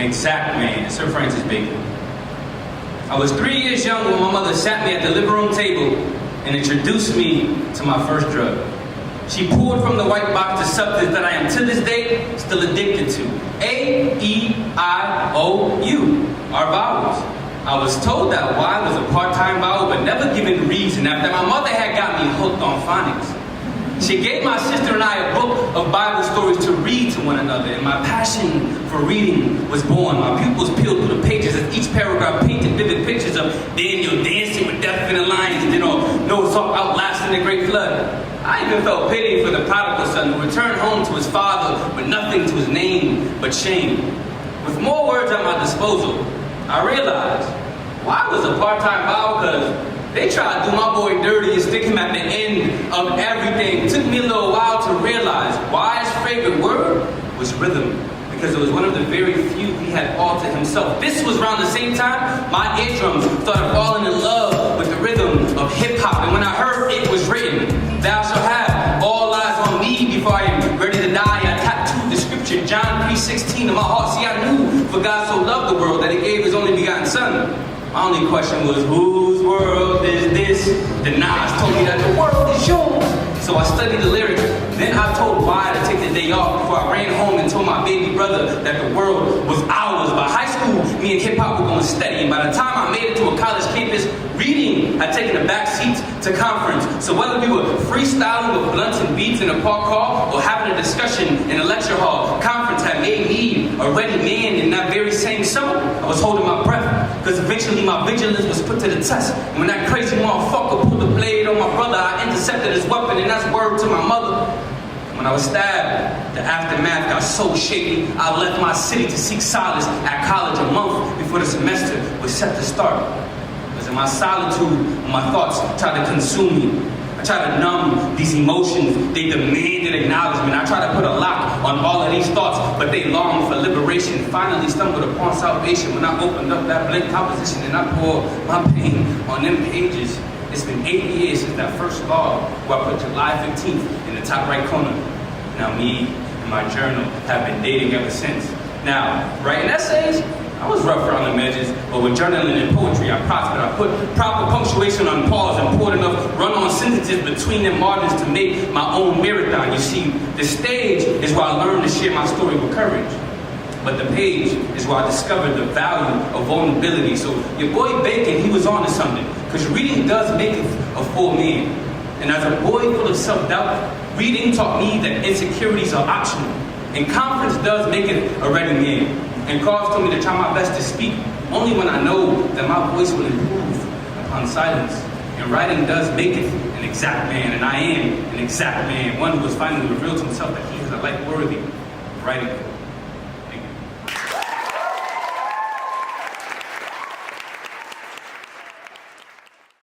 exact man, Sir Francis Bacon. I was 3 years young when my mother sat me at the living room table and introduced me to my first drug. She poured from the white box the substance that I am to this day still addicted to. A-E-I-O-U, our vowels. I was told that Y was a part-time vowel, but never given reason after my mother had got me hooked on phonics. She gave my sister and I a book of Bible stories to read to one another, and my passion for reading was born. My pupils peeled through the pages as each paragraph painted vivid pictures of Daniel dancing with death and the lions, and then Noah's Ark outlasting the great flood. I even felt pity for the prodigal son who returned home to his father with nothing to his name but shame. With more words at my disposal, I realized why was a part-time vowel, because they tried to do my boy dirty and stick him at the end of everything. It took me a little while to realize Y's favorite word was rhythm, because it was one of the very few he had all to himself. This was around the same time my eardrums started falling in love with the rhythm of hip-hop, and when I heard it was written, "Thou shalt have all eyes on me before I am ready to die," I tattooed the scripture John 3:16 in my heart. See, I knew for God so loved the world that he gave his only begotten son. My only question was, whose world is this? The Nas told me that the world is yours. So I studied the lyrics. Then I told Y to take the day off before I ran home and told my baby brother that the world was ours. By high school, me and hip-hop were going steady. And by the time I made it to a college campus, reading had taken a back seat to conference. So whether we were freestyling with blunts and beats in a park car or having a discussion in a lecture hall, conference had made me a ready man. In that very same summer, I was holding my breath, because eventually my vigilance was put to the test. And when that crazy motherfucker pulled the blade on my brother, I intercepted his weapon, and that's word to my mother. When I was stabbed, the aftermath got so shaky, I left my city to seek solace at college a month before the semester was set to start. Because in my solitude, my thoughts tried to consume me. I tried to numb these emotions. They demanded acknowledgement. I tried to put a lock on all of these thoughts, but they longed for liberation. Finally stumbled upon salvation when I opened up that blank composition and I poured my pain on them pages. It's been 8 years since that first log where I put July 15th in the top right corner. Now me and my journal have been dating ever since. Now, writing essays, I was rough around the edges, but with journaling and poetry, I prospered. I put proper punctuation on pause and poured enough run-on sentences between them margins to make my own marathon. You see, the stage is where I learned to share my story with courage. But the page is where I discovered the value of vulnerability. So your boy Bacon, he was on to something. Because reading does make a full man. And as a boy full of self-doubt, reading taught me that insecurities are optional. And conference does make it a ready man. And Carl told me to try my best to speak only when I know that my voice will improve upon silence. And writing does make it an exact man. And I am an exact man. One who has finally revealed to himself that he has a life worthy of writing for.